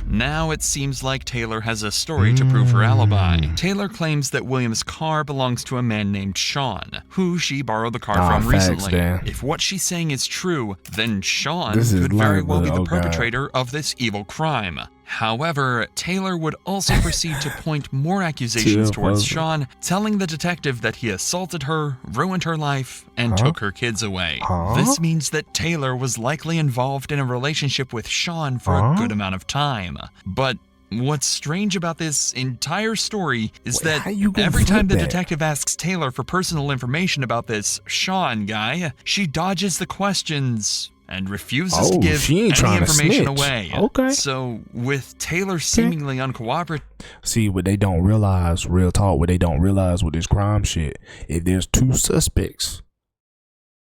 Now it seems like Taylor has a story to prove her alibi. Taylor claims that William's car belongs to a man named Sean, who she borrowed the car from facts, recently. Dan. If what she's saying is true, then Sean This is could very live, well be but- the oh, God. perpetrator of this evil crime. However, Taylor would also proceed to point more accusations Chill, towards puzzle. Sean, telling the detective that he assaulted her, ruined her life, and took her kids away. This means that Taylor was likely involved in a relationship with Sean for a good amount of time. But what's strange about this entire story is Wait, how you that gonna every time flip the that? detective asks Taylor for personal information about this Sean guy, she dodges the questions and refuses to Oh, give she ain't any trying to information snitch. away. Okay. So, with Taylor seemingly uncooperative, See, what they don't realize, real talk, what they don't realize with this crime shit, if there's 2 suspects,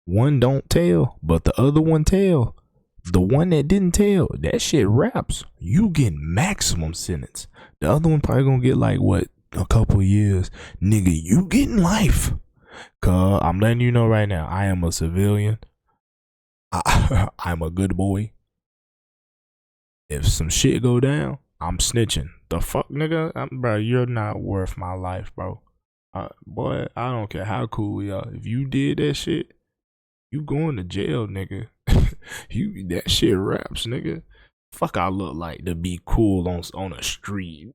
one don't tell, but the other one tell, the one that didn't tell, that shit raps. You get maximum sentence. The other one probably gonna get like, what, a couple years. Nigga, you getting life. Cause I'm letting you know right now, I am a civilian. I'm a good boy. If some shit go down, I'm snitching. The fuck, nigga? Bro, you're not worth my life, bro. Boy, I don't care how cool we are. If you did that shit, you going to jail, nigga. That shit raps, nigga. Fuck, I look like to be cool on a street.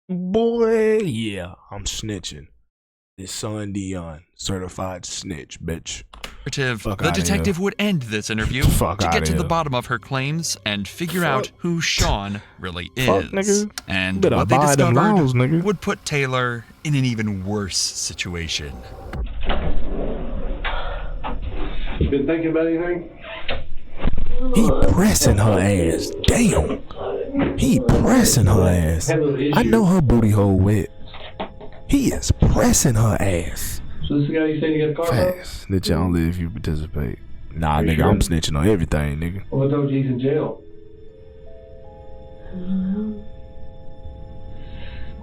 Boy, yeah, I'm snitching. It's Son Dion, certified snitch, bitch. Fuck the outta detective here. would end this interview Fuck to outta get to the here. bottom of her claims and figure out who Sean really is. Fuck, nigga. And Better what they abide them discovered laws, nigga. would put Taylor in an even worse situation. You been thinking about anything? He pressing her ass. Damn. He pressing her ass. I know her booty hole wet. He is pressing her ass. So this is the guy you said you got a car from? Facts. Snitch only if you participate. Nah, Are you nigga, sure? I'm snitching on everything, nigga. Well, I told you he's in jail.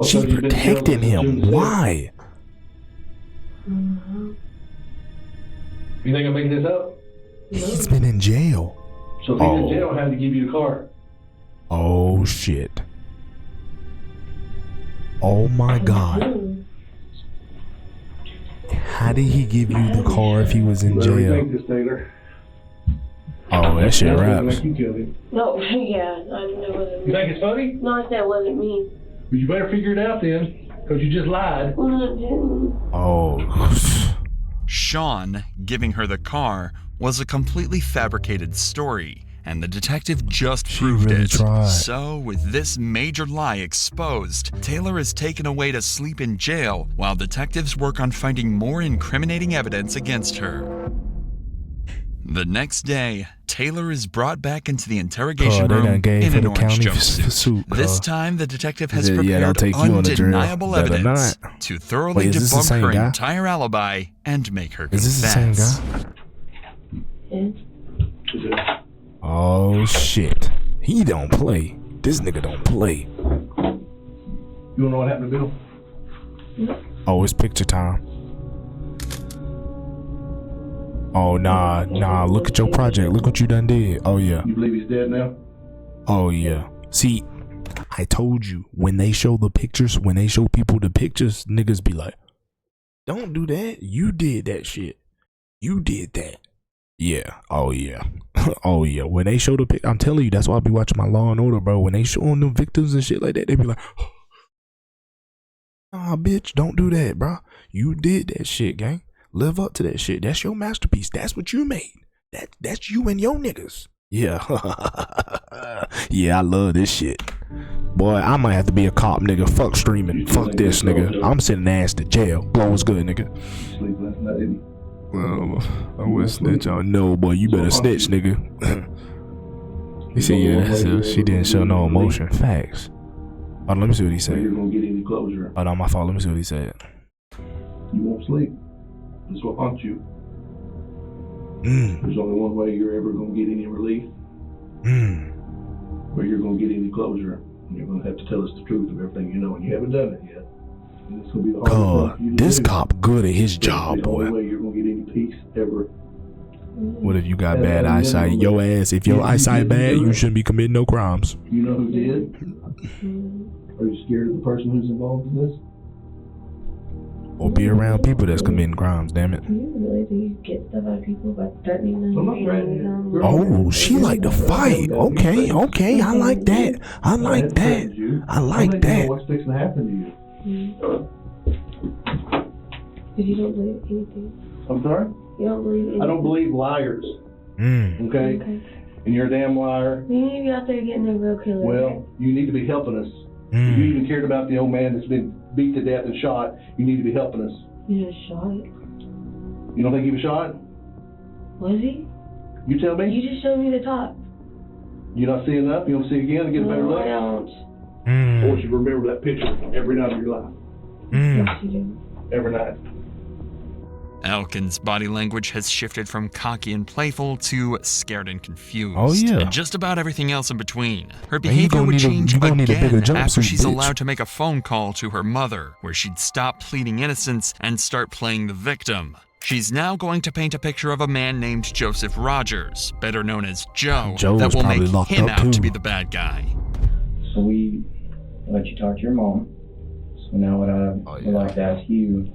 I She told you he's been in jail protecting since June him. 6th. Why? You think I'm making this up? He's been in jail. So if he's in jail, I have to give you the car. Oh shit. Oh my god. How did he give you the car if he was in Better jail? rethink this, Taylor. Oh, that shit That's gonna raps. make you killed him. No, yeah, I didn't know what it You think it's funny? No, I said it wasn't me. Well, you better figure it out then, because you just lied. Well, I didn't. Oh. Sean giving her the car was a completely fabricated story, and the detective just proved really it. tried. So, with this major lie exposed, Taylor is taken away to sleep in jail while detectives work on finding more incriminating evidence against her. The next day, Taylor is brought back into the interrogation They done room gave in her an the orange county jumpsuit. suit, This time, the detective has Yeah, prepared they'll take you on the drill. undeniable Better evidence not. to thoroughly Wait, is this the debunk same her guy? entire alibi and make her Is this the same confess. guy? Oh shit. He don't play. This nigga don't play. You wanna know what happened to Bill? Oh, it's picture time. Oh nah, look at your project. Look what you done did. Oh yeah. You believe he's dead now? Oh yeah. See, I told you, when they show the pictures, when they show people the pictures, niggas be like, don't do that. You did that shit. You did that. Yeah. Oh yeah. Oh yeah. When they show the pic, I'm telling you, that's why I be watching my Law and Order, bro. When they showing them victims and shit like that, they be like, nah, bitch, don't do that, bro. You did that shit, gang. Live up to that shit. That's your masterpiece. That's what you made. That's you and your niggas. Yeah. Yeah, I love this shit. Boy, I might have to be a cop, nigga. Fuck streaming. Fuck this, nigga. I'm sending ass to jail. Bro, what's good, nigga? Sleep last night, didn't you? Well, I would snitch on. No, boy, you better snitch, nigga. He said, yeah, that's it. She didn't show no emotion. Facts. Oh, let me see what he said. You're gonna get any closure. Oh, no, my fault. Let me see what he said. You won't sleep. That's what haunts you. Mm. There's only one way you're ever gonna get any relief. Or you're gonna get any closure. And you're gonna have to tell us the truth of everything you know, and you haven't done it yet. And it's gonna be the hardest thing for you to This do. cop good at his job, It's the only boy. way you're gonna get any peace ever. What if you got bad eyesight? Your ass, if your eyesight bad, you shouldn't be committing no crimes. You know who did? Are you scared of the person who's involved in this? Or be around people that's committing crimes, damn it. You really do you get stuff out of people by threatening them? I'm not threatening them. Oh, she like to fight. Okay, I like that. I like that. I like that. What's fixing to happen to you? Because you don't believe anything. I'm sorry? You don't believe anything. I don't believe liars. Okay? And you're a damn liar. You need to be out there getting a real killer. Well, you need to be helping us. If you even cared about the old man that's been beat to death and shot, you need to be helping us. You just shot. You don't think he was shot? Was he? You tell me? You just showed me the top. You not see enough? You don't see again to get a better look? I don't. I want you to remember that picture every night of your life. Yes, you do. Every night. Elkin's body language has shifted from cocky and playful to scared and confused. Oh, yeah. And just about everything else in between. Her Man, you behavior gonna would need a- change you gonna need a bigger again after jumpsuit, she's bitch. allowed to make a phone call to her mother, where she'd stop pleading innocence and start playing the victim. She's now going to paint a picture of a man named Joseph Rogers, better known as Joe, Joe that was will probably make locked him up, out too. to be the bad guy. So we let you talk to your mom. So now what I would like to ask you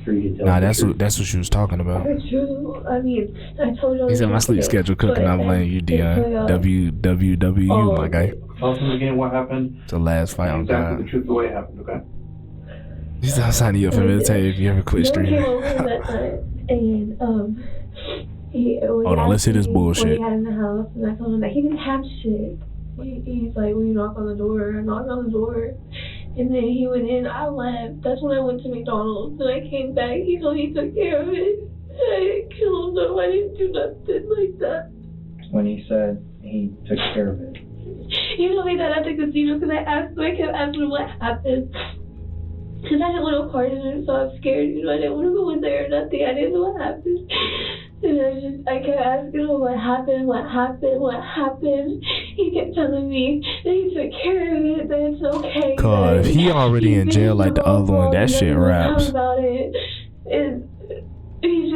for you to tell Nah, the that's truth. what she was talking about. It's true. I mean, I told you. He said my sleep schedule cooking. I'm playing you, Dion. WWW, my guy. Tell us again what happened. It's the last fight on Exactly God. the truth, the way it happened, okay? He's not signing you up for military if you ever quit Joe came streaming. over that night, and Hold on, let's hear this What bullshit. he had in the house, and I told him that he didn't have shit. He's like, "Will you knock on the door?" I knocked on the door, and then he went in. I left. That's when I went to McDonald's, and I came back. He told me he took care of it. I didn't kill him, though. I didn't do nothing like that. When he said he took care of it. He told me that at the casino because I kept asking him what happened. Because I didn't want to part in it, so I was scared. I didn't want to go in there or nothing. I didn't know what happened. And I kept asking him what happened. He kept telling me that he took care of it, that it's okay. Cause if he already in jail like the other one, that shit raps. About it. And he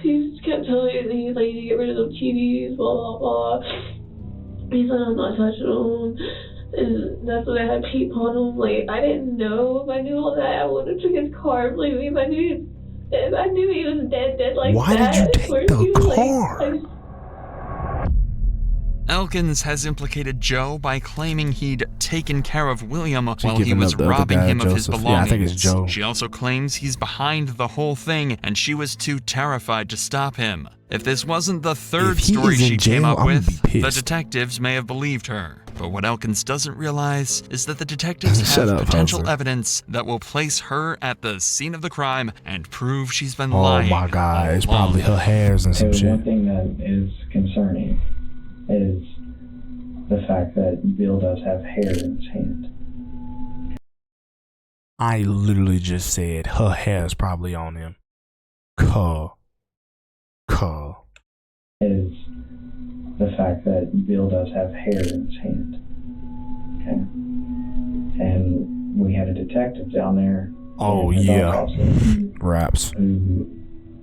just kept telling me that he's like, you need to get rid of them TVs, blah, blah, blah. He said, I'm not touching them. And that's when I had Pete on him. Like, I didn't know. If I knew all that, I would have took his car. Like, if I knew he was dead like Why that. did you take the car? Elkins has implicated Joe by claiming he'd taken care of William while he giving was up the other robbing guy, him of his Joseph. belongings. Yeah, I think it's Joe. She also claims he's behind the whole thing and she was too terrified to stop him. If this wasn't the third If he story is in she came jail, up I'm gonna with, be the pissed. detectives may have believed her. But what Elkins doesn't realize is that the detectives Shut have up, potential Hauser. evidence that will place her at the scene of the crime and prove she's been Oh lying. my God, all it's along. probably her hairs and some One shit. thing that is concerning is the fact that Bill does have hair in his hand. I literally just said her hair's probably on him. Cuh. Is the fact that Bill does have hair in his hand. Okay. And we had a detective down there. Oh and a yeah, dog officer raps. who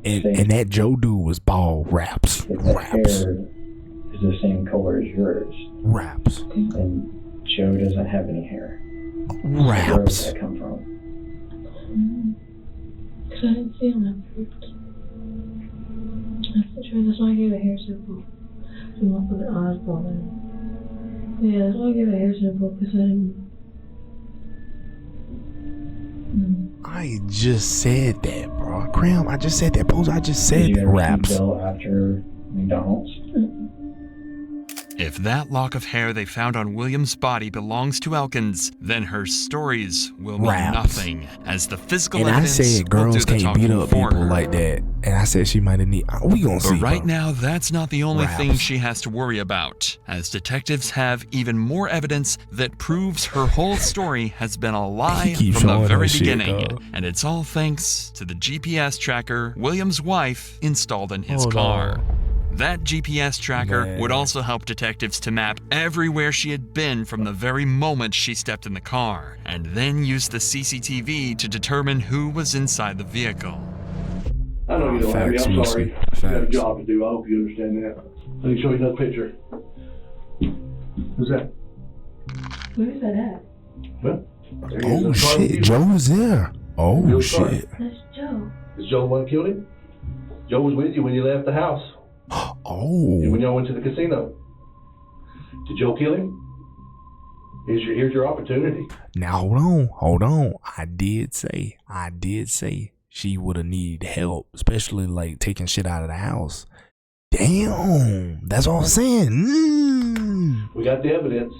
And that Joe dude was bald. Raps. said that hair is the same color as yours. Raps. And Joe doesn't have any hair. Raps. Where does that come from? Because I didn't see him at first. That's the truth. That's why I gave a hair sample. To walk on the eyes falling. Yeah, that's why I gave a hair sample because I didn't. I just said that, bro. Graham, I just said that. Pose, I just Did said you that. ever see Raps. Bill after McDonald's? If that lock of hair they found on William's body belongs to Elkins, then her stories will mean Raps. nothing, as the physical And I evidence said will do girls the can't beat talking up for people her. like that. And I said she might have need. We gonna see. But right bro. now, that's not the only Raps. thing she has to worry about, as detectives have even more evidence that proves her whole story has been a lie keeps from the showing very her shit, beginning. dog. And it's all thanks to the GPS tracker William's wife installed in his Hold car. on. That GPS tracker Man. would also help detectives to map everywhere she had been from the very moment she stepped in the car, and then use the CCTV to determine who was inside the vehicle. I know you don't have me. Facts, I'm Lucy. sorry. I got a Facts. job to do. I hope you understand that. Let me show you another picture. Who's that? Where's that at? Well, there he is. Oh That's Carl shit, Hughes. Joe was there. Oh Bill's car. shit. That's Joe. Is Joe the one that killed him? Joe was with you when you left the house. Oh. And when y'all went to the casino. Did Joe kill him? Here's your opportunity. Now hold on. I did say she would have needed help, especially like taking shit out of the house. Damn, that's all I'm saying. We got the evidence.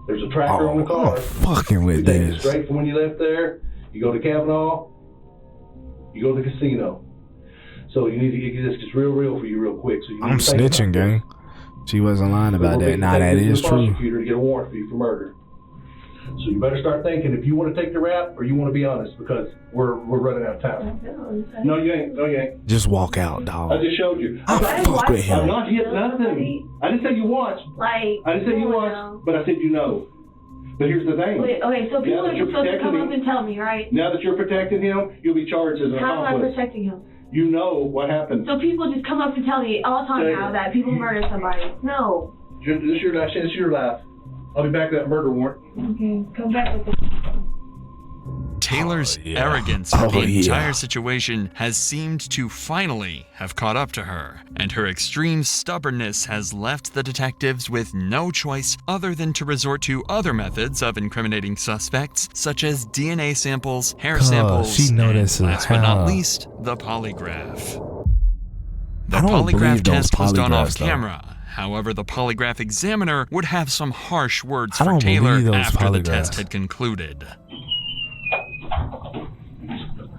There's a tracker on the car. I'm fucking with You take it this. straight from when you left there. You go to Kavanaugh. You go to the casino. So you need to get this gets real for you real quick. So you need I'm to think about snitching, this. gang. She wasn't lying about We'll that. be Nah, that taking is the true. prosecutor to get a warrant for you for murder. So you better start thinking if you want to take the rap or you want to be honest, because we're running out of time. No, you ain't. No, you ain't. Just walk out, I dog. just showed you. I fuck with I'm him. not hit nothing. I didn't say you watched. Like, I didn't say you watched, but I said you know. But here's the thing. wait, okay, so people Now that are you're supposed to come protecting up him- and tell me, right? Now that you're protecting him, you'll be charged as an How am I accomplice. protecting him? You know what happened. So people just come up and tell me all the time Say- now that people murder somebody. No. This is your last chance of your life. I'll be back with that murder warrant. Okay, come back with it. Taylor's Oh, yeah. arrogance for the Oh, yeah. entire situation has seemed to finally have caught up to her, and her extreme stubbornness has left the detectives with no choice other than to resort to other methods of incriminating suspects, such as DNA samples, hair 'Cause samples, she know and this is last but not how- least, the polygraph. The I don't believe polygraph those test was done off polygraphs, though. camera. However, the polygraph examiner would have some harsh words I for don't Taylor believe those after the test polygraphs. had concluded.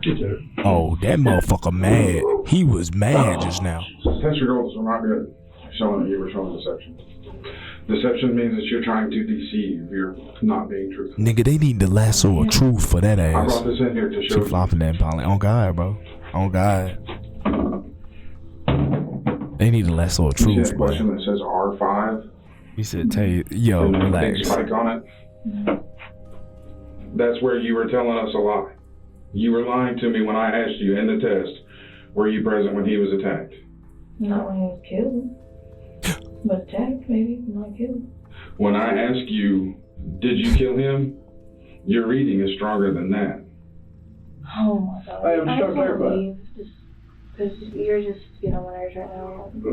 Get there. Oh, that motherfucker mad. He was mad just now. Test results are not good. Showing that you were showing deception. Deception means that you're trying to deceive. You're not being truthful. Nigga, they need the lasso of truth for that I ass. brought this in here to She show you. flopping that poly. On God, bro. On God. They need the lasso of You see truth, that bro. question that says R5? He said, "Tell you, yo, and then a big relax." spike on it? That's where you were telling us a lie. You were lying to me when I asked you in the test, were you present when he was attacked? Not when he was killed. But attacked, maybe, not killed. When I ask you, did you kill him? Your reading is stronger than that. Oh my God. Hey, I'm just trying to clarify. Because you're just getting on my nerves right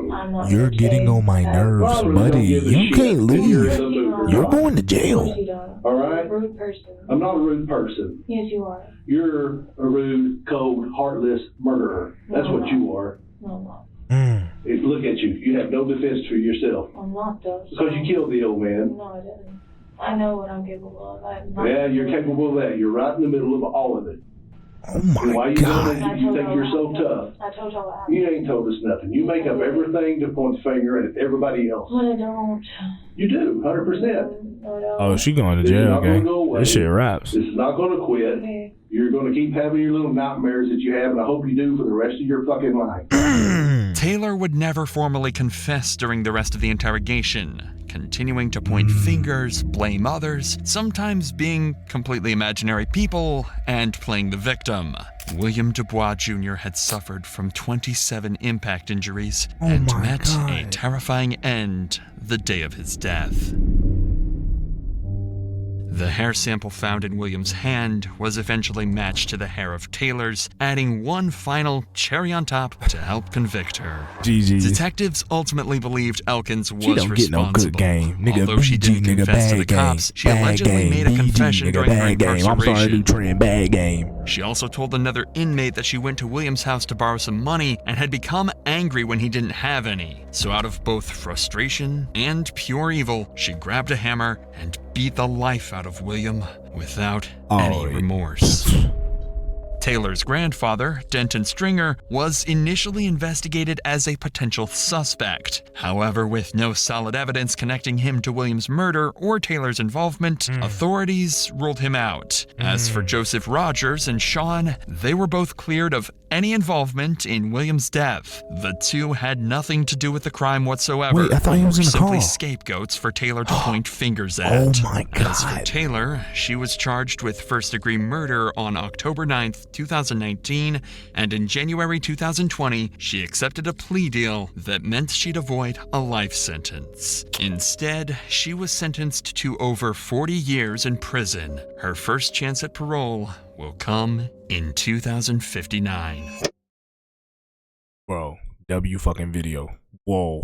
now. I'm not You're getting on my nerves, Robert, buddy. don't give a You shit can't if leave. you're in the mood or You're not. going to jail. Yes, you don't. All right? You're a rude person. I'm not a rude person. Yes, you are. You're a rude, cold, heartless murderer. That's what you are. No, I'm not. Look at you. You have no defense for yourself. I'm not, though. Because you killed the old man. No, I didn't. I know what I'm capable of. I'm not Yeah, you're capable of that. You're right in the middle of all of it. Oh And my why you doing God. that if you think you're so tough? I told y'all what happened. You ain't told us nothing. You make up everything to point the finger at everybody else. But I don't. You do, 100%. No, I don't. Oh, she going to This is jail, not gonna gang. go away. This shit raps. This is not going to quit. Okay. You're going to keep having your little nightmares that you have, and I hope you do for the rest of your fucking life. Taylor would never formally confess during the rest of the interrogation, continuing to point fingers, blame others, sometimes being completely imaginary people, and playing the victim. William Dubois Jr. had suffered from 27 impact injuries and my met a God. terrifying end the day of his death. The hair sample found in Williams' hand was eventually matched to the hair of Taylor's, adding one final cherry on top to help convict her. GG. Detectives ultimately believed Elkins was She don't get no good responsible. game. Nigga, Although she didn't BG, nigga, confess to the bad cops, game. she Bad allegedly game. made a BG, confession nigga, during her bad game. I'm sorry, incarceration. new trend, bad game. She also told another inmate that she went to Williams' house to borrow some money and had become angry when he didn't have any. So out of both frustration and pure evil, she grabbed a hammer and beat the life out of William without any remorse. Taylor's grandfather, Denton Stringer, was initially investigated as a potential suspect. However, with no solid evidence connecting him to Williams' murder or Taylor's involvement, authorities ruled him out. As for Joseph Rogers and Sean, they were both cleared of any involvement in Williams' death. The two had nothing to do with the crime whatsoever. Wait, I thought he was in the simply car. scapegoats for Taylor to point fingers at. Oh my God. As for Taylor, she was charged with first-degree murder on October 9th, 2019, and in January 2020, she accepted a plea deal that meant she'd avoid a life sentence. Instead, she was sentenced to over 40 years in prison. Her first chance at parole will come in 2059. Bro, W fucking video. Whoa.